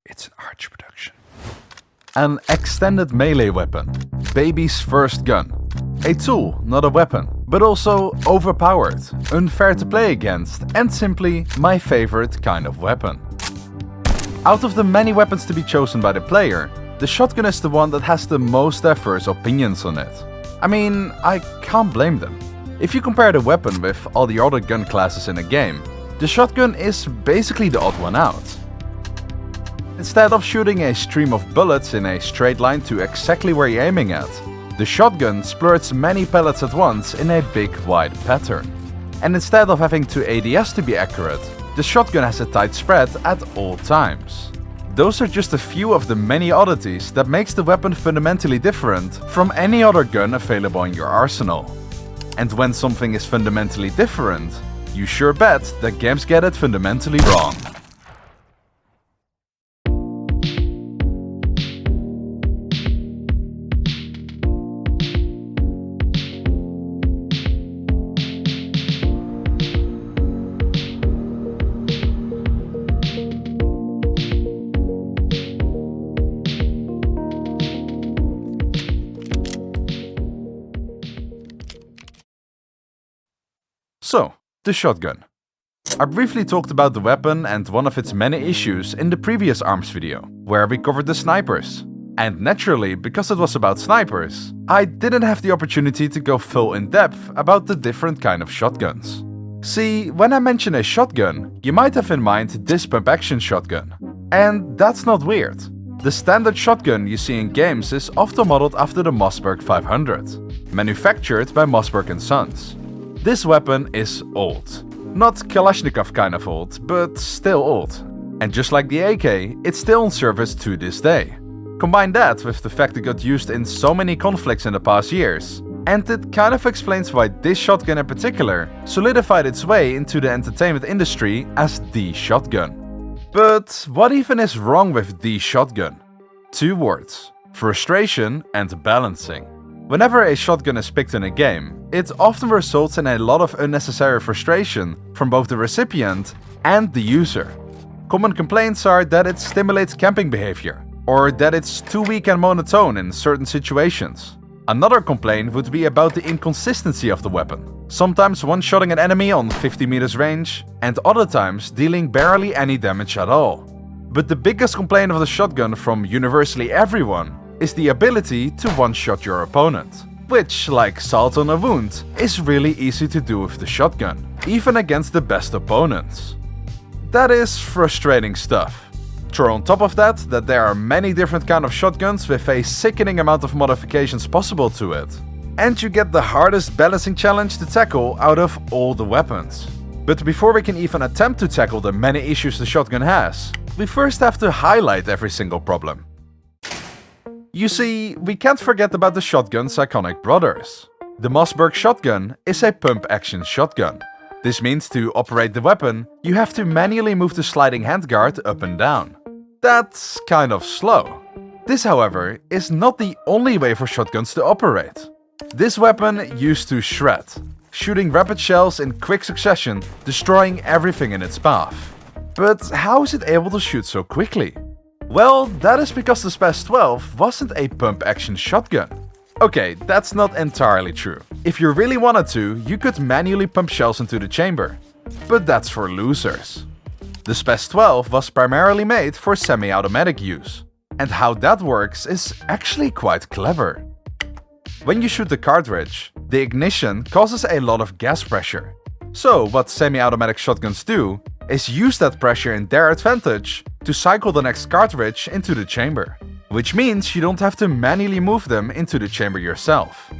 It's an arch production. An extended melee weapon. Baby's first gun. A tool, not a weapon, but also overpowered, unfair to play against, and simply my favorite kind of weapon. Out of the many weapons to be chosen by the player, the shotgun is the one that has the most diverse opinions on it. I mean, I can't blame them. If you compare the weapon with all the other gun classes in a game, the shotgun is basically the odd one out. Instead of shooting a stream of bullets in a straight line to exactly where you're aiming at, the shotgun splurts many pellets at once in a big wide pattern. And instead of having two ADS to be accurate, the shotgun has a tight spread at all times. Those are just a few of the many oddities that makes the weapon fundamentally different from any other gun available in your arsenal. And when something is fundamentally different, you sure bet that games get it fundamentally wrong. So, the shotgun. I briefly talked about the weapon and one of its many issues in the previous arms video, where we covered the snipers. And naturally, because it was about snipers, I didn't have the opportunity to go full in depth about the different kind of shotguns. See, when I mention a shotgun, you might have in mind this pump action shotgun. And that's not weird. The standard shotgun you see in games is often modeled after the Mossberg 500, manufactured by Mossberg & Sons. This weapon is old. Not Kalashnikov kind of old, but still old. And just like the AK, it's still in service to this day. Combine that with the fact it got used in so many conflicts in the past years, and it kind of explains why this shotgun in particular solidified its way into the entertainment industry as the shotgun. But what even is wrong with the shotgun? Two words: frustration and balancing. Whenever a shotgun is picked in a game, it often results in a lot of unnecessary frustration from both the recipient and the user. Common complaints are that it stimulates camping behavior, or that it's too weak and monotone in certain situations. Another complaint would be about the inconsistency of the weapon, sometimes one-shotting an enemy on 50 meters range, and other times dealing barely any damage at all. But the biggest complaint of the shotgun from universally everyone is the ability to one-shot your opponent, which, like salt on a wound, is really easy to do with the shotgun, even against the best opponents. That is frustrating stuff. Throw on top of that there are many different kind of shotguns with a sickening amount of modifications possible to it, and you get the hardest balancing challenge to tackle out of all the weapons. But before we can even attempt to tackle the many issues the shotgun has, we first have to highlight every single problem. You see, we can't forget about the shotgun's iconic brothers. The Mossberg shotgun is a pump-action shotgun. This means to operate the weapon, you have to manually move the sliding handguard up and down. That's kind of slow. This, however, is not the only way for shotguns to operate. This weapon used to shred, shooting rapid shells in quick succession, destroying everything in its path. But how is it able to shoot so quickly? Well, that is because the Spaz 12 wasn't a pump-action shotgun. Okay, that's not entirely true. If you really wanted to, you could manually pump shells into the chamber. But that's for losers. The Spaz 12 was primarily made for semi-automatic use. And how that works is actually quite clever. When you shoot the cartridge, the ignition causes a lot of gas pressure. So what semi-automatic shotguns do is use that pressure in their advantage to cycle the next cartridge into the chamber, which means you don't have to manually move them into the chamber yourself.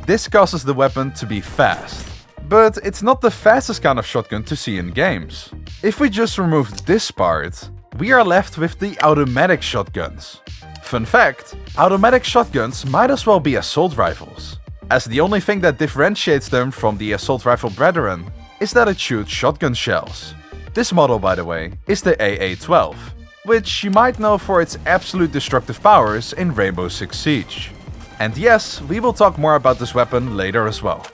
This causes the weapon to be fast, but it's not the fastest kind of shotgun to see in games. If we just remove this part, we are left with the automatic shotguns. Fun fact, automatic shotguns might as well be assault rifles, as the only thing that differentiates them from the assault rifle brethren is that it shoots shotgun shells. This model, by the way, is the AA-12, which you might know for its absolute destructive powers in Rainbow Six Siege. And yes, we will talk more about this weapon later as well.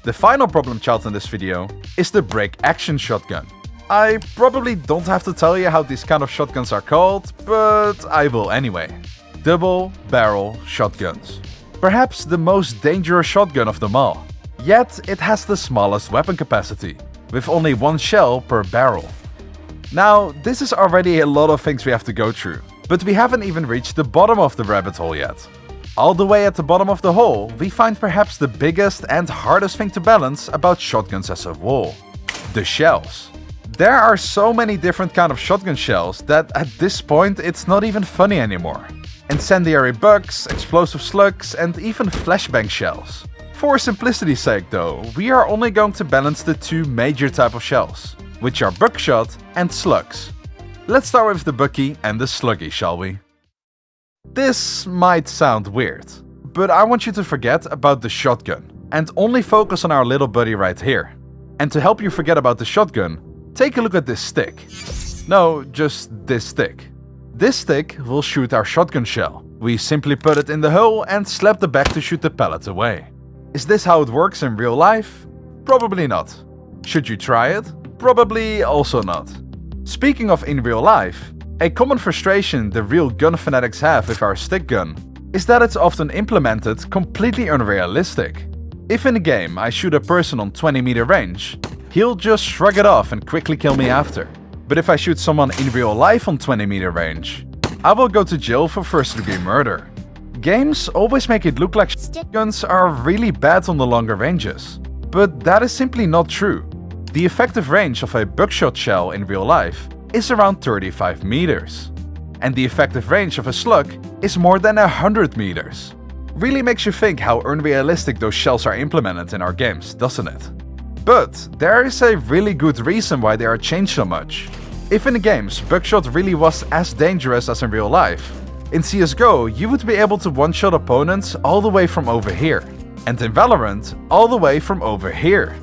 The final problem child in this video is the break action shotgun. I probably don't have to tell you how these kind of shotguns are called, but I will anyway. Double barrel shotguns. Perhaps the most dangerous shotgun of them all. Yet it has the smallest weapon capacity, with only one shell per barrel. Now, this is already a lot of things we have to go through, but we haven't even reached the bottom of the rabbit hole yet. All the way at the bottom of the hole, we find perhaps the biggest and hardest thing to balance about shotguns as a whole. The shells. There are so many different kind of shotgun shells that at this point it's not even funny anymore. Incendiary bugs, explosive slugs, and even flashbang shells. For simplicity's sake though, we are only going to balance the two major type of shells, which are buckshot and slugs. Let's start with the bucky and the sluggy, shall we? This might sound weird, but I want you to forget about the shotgun and only focus on our little buddy right here. And to help you forget about the shotgun, take a look at this stick. No, just this stick. This stick will shoot our shotgun shell. We simply put it in the hole and slap the back to shoot the pellet away. Is this how it works in real life? Probably not. Should you try it? Probably also not. Speaking of in real life, a common frustration the real gun fanatics have with our stick gun is that it's often implemented completely unrealistic. If in a game I shoot a person on 20-meter range, he'll just shrug it off and quickly kill me after. But if I shoot someone in real life on 20-meter range, I will go to jail for first-degree murder. Games always make it look like shotguns are really bad on the longer ranges, but that is simply not true. The effective range of a buckshot shell in real life is around 35 meters, and the effective range of a slug is more than 100 meters. Really makes you think how unrealistic those shells are implemented in our games, doesn't it? But there is a really good reason why they are changed so much. If in the games buckshot really was as dangerous as in real life, in CSGO you would be able to one-shot opponents all the way from over here, and in Valorant all the way from over here.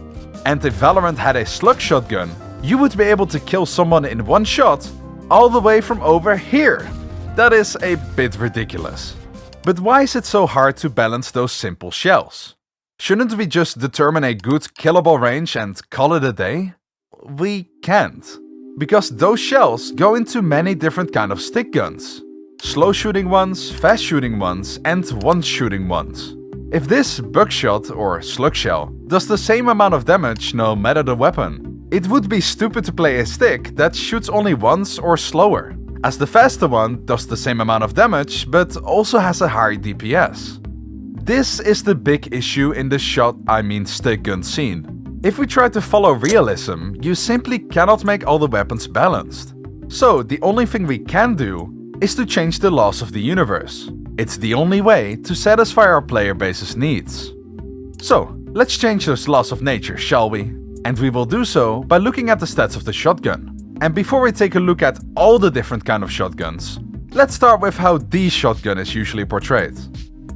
And if Valorant had a slug shotgun, you would be able to kill someone in one shot all the way from over here. That is a bit ridiculous. But why is it so hard to balance those simple shells? Shouldn't we just determine a good killable range and call it a day? We can't. Because those shells go into many different kind of stick guns. Slow shooting ones, fast shooting ones, and one shooting ones. If this buckshot or slug shell does the same amount of damage no matter the weapon, it would be stupid to play a stick that shoots only once or slower, as the faster one does the same amount of damage but also has a high DPS. This is the big issue in the stick gun scene. If we try to follow realism, you simply cannot make all the weapons balanced. So the only thing we can do is to change the laws of the universe. It's the only way to satisfy our player base's needs. So, let's change those laws of nature, shall we? And we will do so by looking at the stats of the shotgun. And before we take a look at all the different kind of shotguns, let's start with how the shotgun is usually portrayed.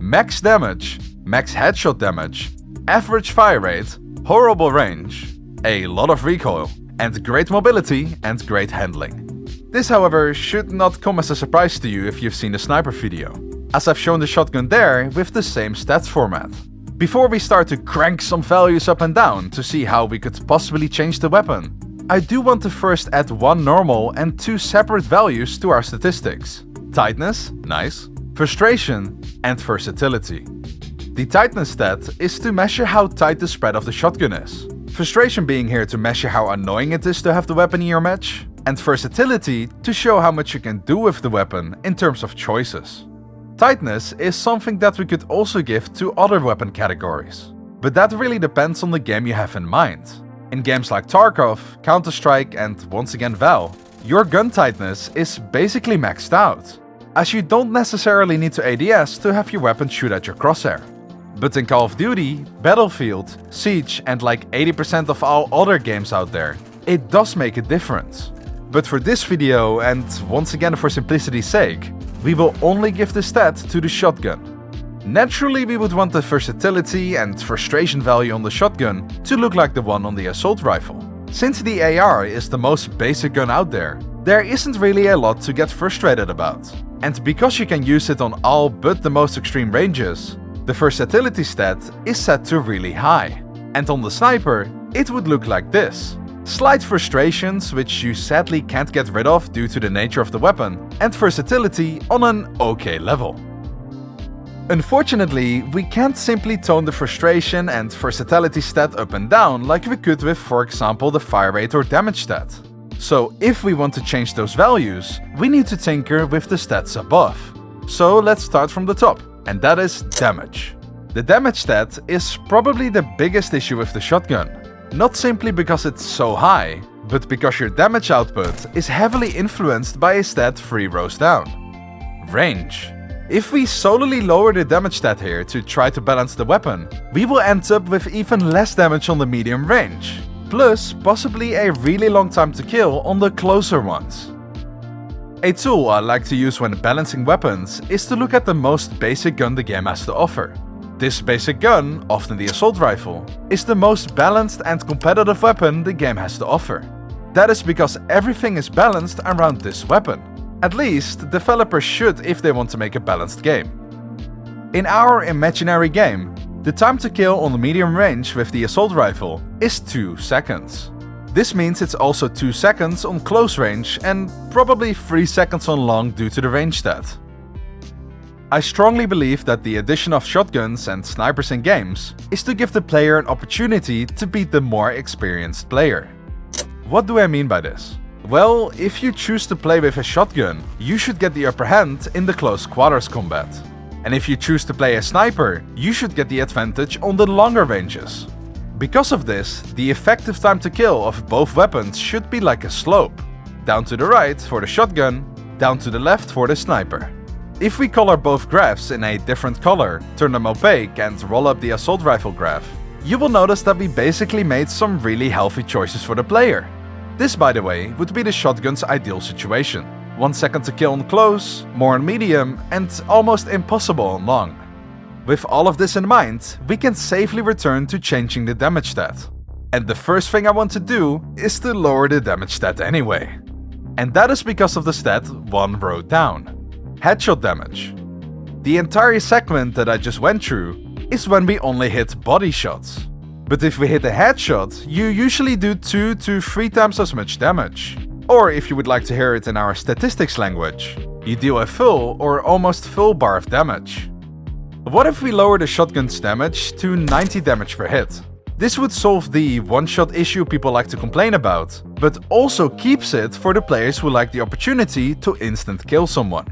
Max damage, max headshot damage, average fire rate, horrible range, a lot of recoil, and great mobility and great handling. This, however, should not come as a surprise to you if you've seen the sniper video, as I've shown the shotgun there with the same stats format. Before we start to crank some values up and down to see how we could possibly change the weapon, I do want to first add one normal and two separate values to our statistics. Tightness, nice, frustration, and versatility. The tightness stat is to measure how tight the spread of the shotgun is. Frustration being here to measure how annoying it is to have the weapon in your match, and versatility to show how much you can do with the weapon in terms of choices. Tightness is something that we could also give to other weapon categories, but that really depends on the game you have in mind. In games like Tarkov, Counter-Strike, and once again Val, your gun tightness is basically maxed out, as you don't necessarily need to ADS to have your weapon shoot at your crosshair. But in Call of Duty, Battlefield, Siege, and like 80% of all other games out there, it does make a difference. But for this video, and once again for simplicity's sake, we will only give the stat to the shotgun. Naturally, we would want the versatility and frustration value on the shotgun to look like the one on the assault rifle. Since the AR is the most basic gun out there isn't really a lot to get frustrated about. And because you can use it on all but the most extreme ranges, the versatility stat is set to really high. And on the sniper, it would look like this. slight frustrations, which you sadly can't get rid of due to the nature of the weapon, and versatility on an okay level. Unfortunately, we can't simply tone the frustration and versatility stat up and down like we could with, for example, the fire rate or damage stat. So if we want to change those values, we need to tinker with the stats above. So let's start from the top, and that is damage. The damage stat is probably the biggest issue with the shotgun. Not simply because it's so high, but because your damage output is heavily influenced by a stat 3 rows down. Range. If we solely lower the damage stat here to try to balance the weapon, we will end up with even less damage on the medium range, plus possibly a really long time to kill on the closer ones. A tool I like to use when balancing weapons is to look at the most basic gun the game has to offer. This basic gun, often the assault rifle, is the most balanced and competitive weapon the game has to offer. That is because everything is balanced around this weapon. At least, developers should if they want to make a balanced game. In our imaginary game, the time to kill on the medium range with the assault rifle is 2 seconds. This means it's also 2 seconds on close range and probably 3 seconds on long due to the range stat. I strongly believe that the addition of shotguns and snipers in games is to give the player an opportunity to beat the more experienced player. What do I mean by this? Well, if you choose to play with a shotgun, you should get the upper hand in the close quarters combat. And if you choose to play a sniper, you should get the advantage on the longer ranges. Because of this, the effective time to kill of both weapons should be like a slope. Down to the right for the shotgun, down to the left for the sniper. If we color both graphs in a different color, turn them opaque and roll up the assault rifle graph, you will notice that we basically made some really healthy choices for the player. This, by the way, would be the shotgun's ideal situation. 1 second to kill on close, more on medium, and almost impossible on long. With all of this in mind, we can safely return to changing the damage stat. And the first thing I want to do is to lower the damage stat anyway. And that is because of the stat 1 row down. Headshot damage. The entire segment that I just went through is when we only hit body shots. But if we hit a headshot, you usually do 2 to 3 times as much damage. Or if you would like to hear it in our statistics language, you deal a full or almost full bar of damage. What if we lower the shotgun's damage to 90 damage per hit? This would solve the one-shot issue people like to complain about, but also keeps it for the players who like the opportunity to instant kill someone.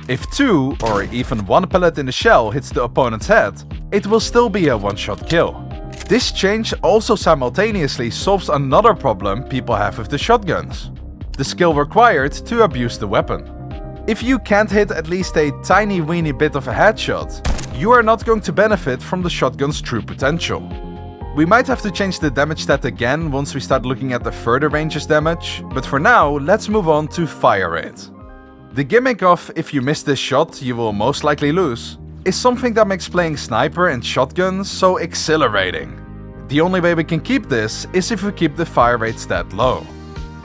If 2 or even 1 pellet in the shell hits the opponent's head, it will still be a one-shot kill. This change also simultaneously solves another problem people have with the shotguns: the skill required to abuse the weapon. If you can't hit at least a tiny weeny bit of a headshot, you are not going to benefit from the shotgun's true potential. We might have to change the damage stat again once we start looking at the further ranges damage, but for now let's move on to fire rate. The gimmick of if you miss this shot you will most likely lose is something that makes playing sniper and shotgun so exhilarating. The only way we can keep this is if we keep the fire rate stat low.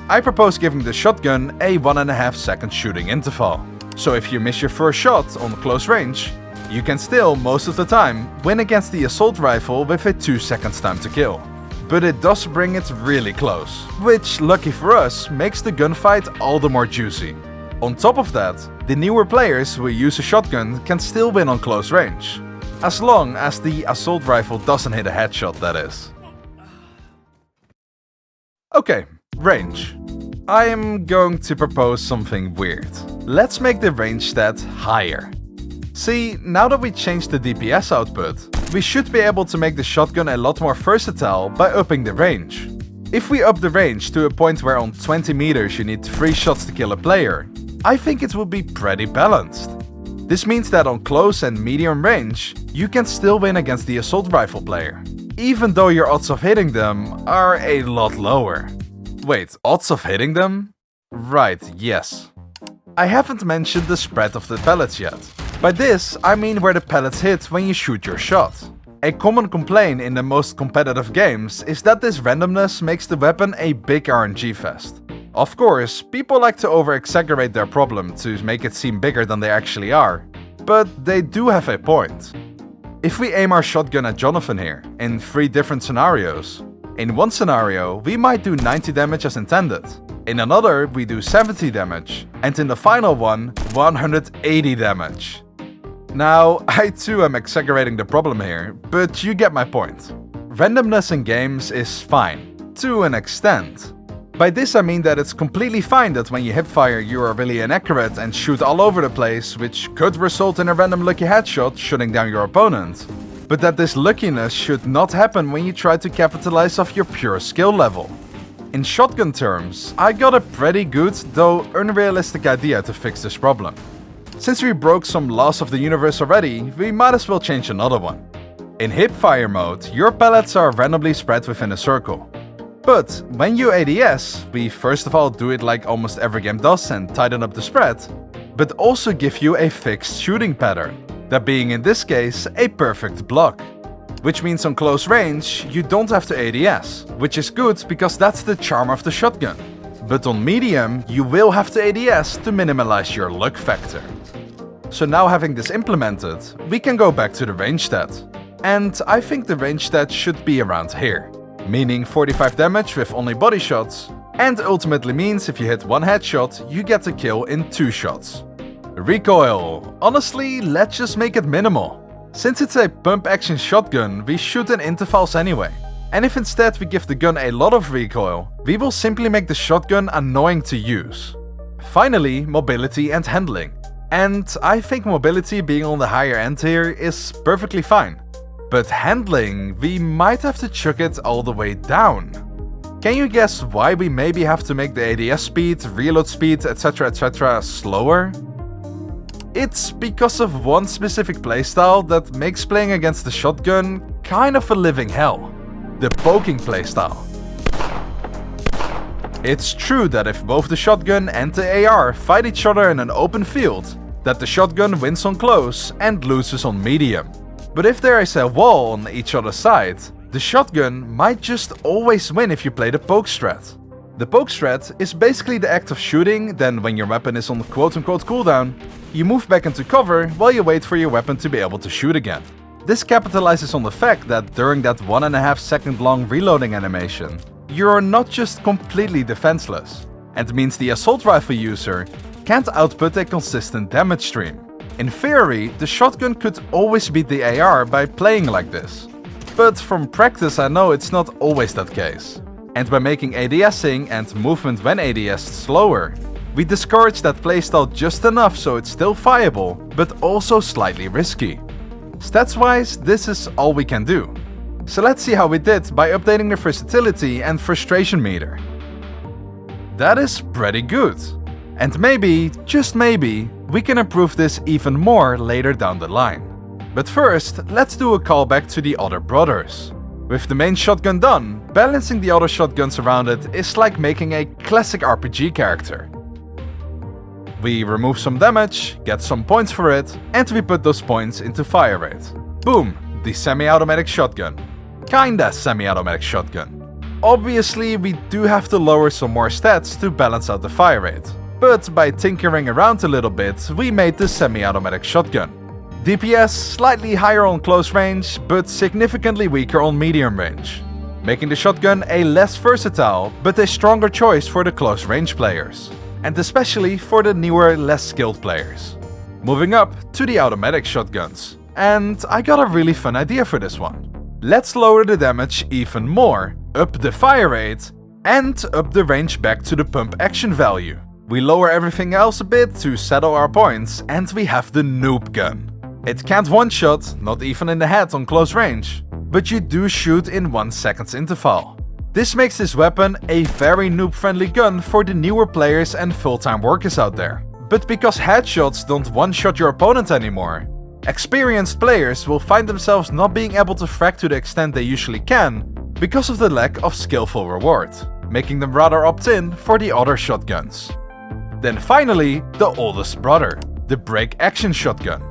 I propose giving the shotgun a 1.5 second shooting interval. So if you miss your first shot on close range, you can still, most of the time, win against the assault rifle with a 2 seconds time to kill. But it does bring it really close, which, lucky for us, makes the gunfight all the more juicy. On top of that, the newer players who use a shotgun can still win on close range. As long as the assault rifle doesn't hit a headshot, that is. Okay, range. I am going to propose something weird. Let's make the range stat higher. See, now that we changed the DPS output, we should be able to make the shotgun a lot more versatile by upping the range. If we up the range to a point where on 20 meters you need 3 shots to kill a player, I think it will be pretty balanced. This means that on close and medium range, you can still win against the assault rifle player, even though your odds of hitting them are a lot lower. Wait, odds of hitting them? Right, yes. I haven't mentioned the spread of the pellets yet. By this, I mean where the pellets hit when you shoot your shot. A common complaint in the most competitive games is that this randomness makes the weapon a big RNG fest. Of course, people like to over-exaggerate their problem to make it seem bigger than they actually are, but they do have a point. If we aim our shotgun at Jonathan here, in 3 different scenarios, In one scenario, we might do 90 damage as intended. In another, we do 70 damage. And in the final one, 180 damage. Now, I too am exaggerating the problem here, but you get my point. Randomness in games is fine, to an extent. By this I mean that it's completely fine that when you hipfire you are really inaccurate and shoot all over the place, which could result in a random lucky headshot shutting down your opponent. But that this luckiness should not happen when you try to capitalize off your pure skill level. In shotgun terms, I got a pretty good, though unrealistic idea to fix this problem. Since we broke some laws of the universe already, we might as well change another one. In hipfire mode, your pellets are randomly spread within a circle. But when you ADS, we first of all do it like almost every game does and tighten up the spread, but also give you a fixed shooting pattern, that being in this case a perfect block. Which means on close range, you don't have to ADS, which is good because that's the charm of the shotgun. But on medium, you will have to ADS to minimize your luck factor. So now having this implemented, we can go back to the range stat. And I think the range stat should be around here. Meaning 45 damage with only body shots, and ultimately means if you hit one headshot, you get the kill in 2 shots. Recoil. Honestly, let's just make it minimal. Since it's a pump action shotgun, we shoot in intervals anyway. And if instead we give the gun a lot of recoil, we will simply make the shotgun annoying to use. Finally, mobility and handling. And I think mobility being on the higher end here is perfectly fine. But handling, we might have to chuck it all the way down. Can you guess why we maybe have to make the ADS speed, reload speed, etc. slower? It's because of one specific playstyle that makes playing against the shotgun kind of a living hell. The poking playstyle. It's true that if both the shotgun and the AR fight each other in an open field, that the shotgun wins on close and loses on medium. But if there is a wall on each other's side, the shotgun might just always win if you play the poke strat. The poke strat is basically the act of shooting, then when your weapon is on quote-unquote cooldown, you move back into cover while you wait for your weapon to be able to shoot again. This capitalizes on the fact that during that 1.5 second long reloading animation, you're not just completely defenseless, and means the assault rifle user can't output a consistent damage stream. In theory, the shotgun could always beat the AR by playing like this. But from practice I know it's not always that case. And by making ADSing and movement when ADS slower, we discourage that playstyle just enough so it's still viable, but also slightly risky. Stats wise, this is all we can do. So let's see how we did by updating the versatility and frustration meter. That is pretty good. And maybe, just maybe, we can improve this even more later down the line. But first, let's do a callback to the other brothers. With the main shotgun done, balancing the other shotguns around it is like making a classic RPG character. We remove some damage, get some points for it, and we put those points into fire rate. Boom, the semi-automatic shotgun. Kinda semi-automatic shotgun. Obviously, we do have to lower some more stats to balance out the fire rate. But by tinkering around a little bit, we made the semi-automatic shotgun. DPS slightly higher on close range, but significantly weaker on medium range. Making the shotgun a less versatile, but a stronger choice for the close range players. And especially for the newer, less skilled players. Moving up to the automatic shotguns. And I got a really fun idea for this one. Let's lower the damage even more, up the fire rate, and up the range back to the pump action value. We lower everything else a bit to settle our points, and we have the noob gun. It can't one-shot, not even in the head on close range, but you do shoot in 1 second's interval. This makes this weapon a very noob-friendly gun for the newer players and full-time workers out there. But because headshots don't one-shot your opponent anymore, experienced players will find themselves not being able to frag to the extent they usually can because of the lack of skillful reward, making them rather opt in for the other shotguns. Then finally, the oldest brother, the break action shotgun.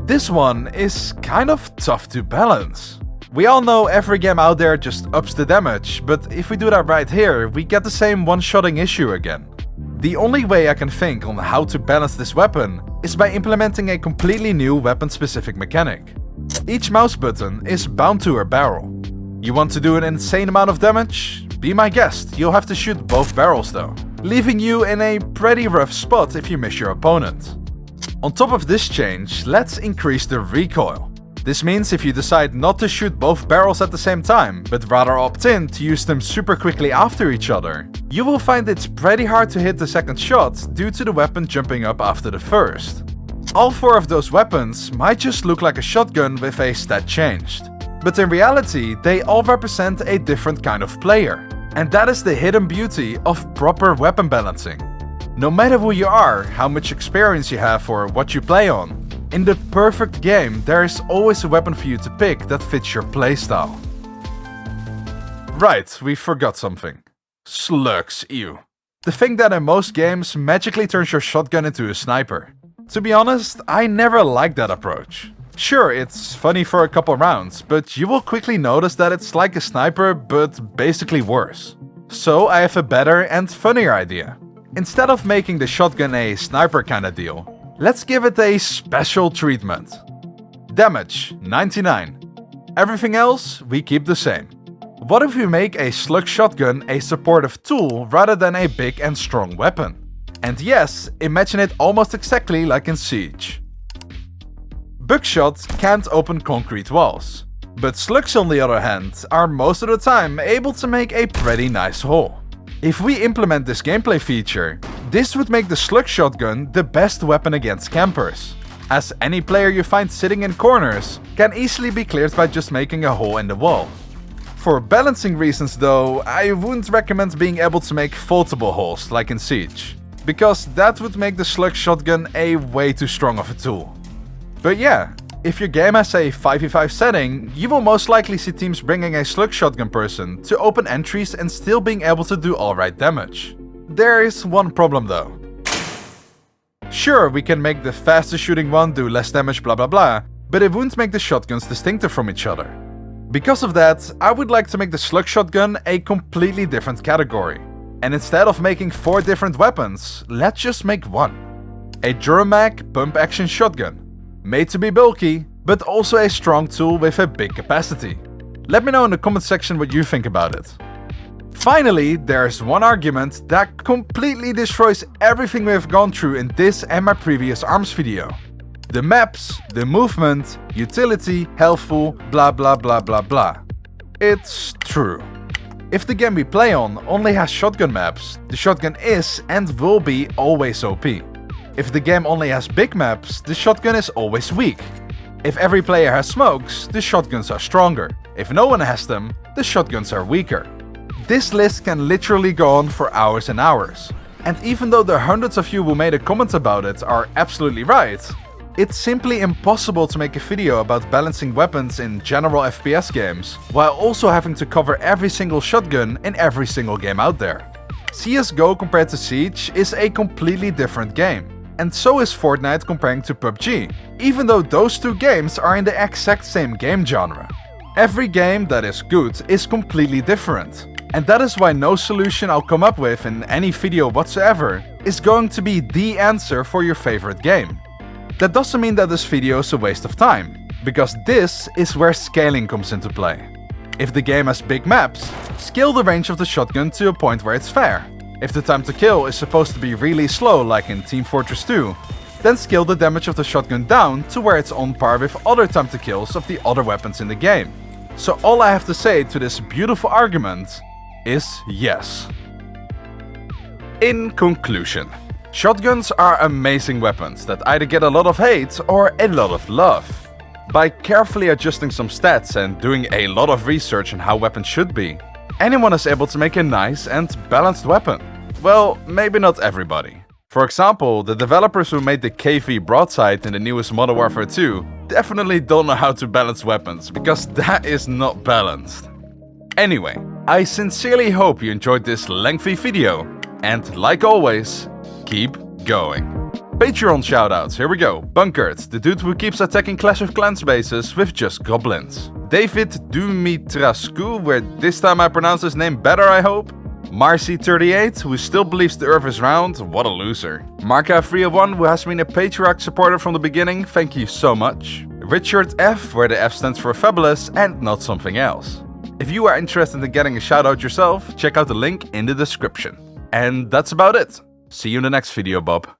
This one is kind of tough to balance. We all know every game out there just ups the damage, but if we do that right here, we get the same one-shotting issue again. The only way I can think on how to balance this weapon is by implementing a completely new weapon-specific mechanic. Each mouse button is bound to a barrel. You want to do an insane amount of damage? Be my guest, you'll have to shoot both barrels though, leaving you in a pretty rough spot if you miss your opponent. On top of this change, let's increase the recoil. This means if you decide not to shoot both barrels at the same time, but rather opt in to use them super quickly after each other, you will find it's pretty hard to hit the second shot due to the weapon jumping up after the first. All 4 of those weapons might just look like a shotgun with a stat changed, but in reality they all represent a different kind of player. And that is the hidden beauty of proper weapon balancing. No matter who you are, how much experience you have or what you play on, in the perfect game there is always a weapon for you to pick that fits your playstyle. Right, we forgot something. Slugs, ew. The thing that in most games magically turns your shotgun into a sniper. To be honest, I never liked that approach. Sure, it's funny for a couple rounds, but you will quickly notice that it's like a sniper, but basically worse. So I have a better and funnier idea. Instead of making the shotgun a sniper kinda deal, let's give it a special treatment. Damage, 99. Everything else, we keep the same. What if we make a slug shotgun a supportive tool rather than a big and strong weapon? And yes, imagine it almost exactly like in Siege. Buckshot can't open concrete walls, but slugs on the other hand are most of the time able to make a pretty nice hole. If we implement this gameplay feature, this would make the slug shotgun the best weapon against campers, as any player you find sitting in corners can easily be cleared by just making a hole in the wall. For balancing reasons though, I wouldn't recommend being able to make foldable holes like in Siege, because that would make the slug shotgun a way too strong of a tool. But yeah, if your game has a 5v5 setting, you will most likely see teams bringing a slug shotgun person to open entries and still being able to do alright damage. There is one problem though. Sure, we can make the fastest shooting one do less damage blah blah blah, but it wouldn't make the shotguns distinctive from each other. Because of that, I would like to make the slug shotgun a completely different category. And instead of making 4 different weapons, let's just make one. A Duramac pump action shotgun. Made to be bulky, but also a strong tool with a big capacity. Let me know in the comment section what you think about it. Finally, there's one argument that completely destroys everything we have gone through in this and my previous ARMS video. The maps, the movement, utility, helpful, blah blah blah blah blah. It's true. If the game we play on only has shotgun maps, the shotgun is and will be always OP. If the game only has big maps, the shotgun is always weak. If every player has smokes, the shotguns are stronger. If no one has them, the shotguns are weaker. This list can literally go on for hours and hours. And even though the hundreds of you who made a comment about it are absolutely right, it's simply impossible to make a video about balancing weapons in general FPS games, while also having to cover every single shotgun in every single game out there. CSGO compared to Siege is a completely different game. And so is Fortnite comparing to PUBG, even though those 2 games are in the exact same game genre. Every game that is good is completely different, and that is why no solution I'll come up with in any video whatsoever is going to be the answer for your favorite game. That doesn't mean that this video is a waste of time, because this is where scaling comes into play. If the game has big maps, scale the range of the shotgun to a point where it's fair. If the time to kill is supposed to be really slow like in Team Fortress 2, then scale the damage of the shotgun down to where it's on par with other time to kills of the other weapons in the game. So all I have to say to this beautiful argument is yes. In conclusion, shotguns are amazing weapons that either get a lot of hate or a lot of love. By carefully adjusting some stats and doing a lot of research on how weapons should be, anyone is able to make a nice and balanced weapon. Well, maybe not everybody. For example, the developers who made the KV broadside in the newest Modern Warfare 2 definitely don't know how to balance weapons, because that is not balanced. Anyway, I sincerely hope you enjoyed this lengthy video, and like always, keep going. Patreon shoutouts, here we go. Bunkered, the dude who keeps attacking Clash of Clans bases with just goblins. David Dumitrascu, where this time I pronounce his name better I hope. Marcy38, who still believes the earth is round, what a loser. Marka301, who has been a Patriarch supporter from the beginning, thank you so much. Richard F, where the F stands for fabulous and not something else. If you are interested in getting a shoutout yourself, check out the link in the description. And that's about it. See you in the next video, Bob.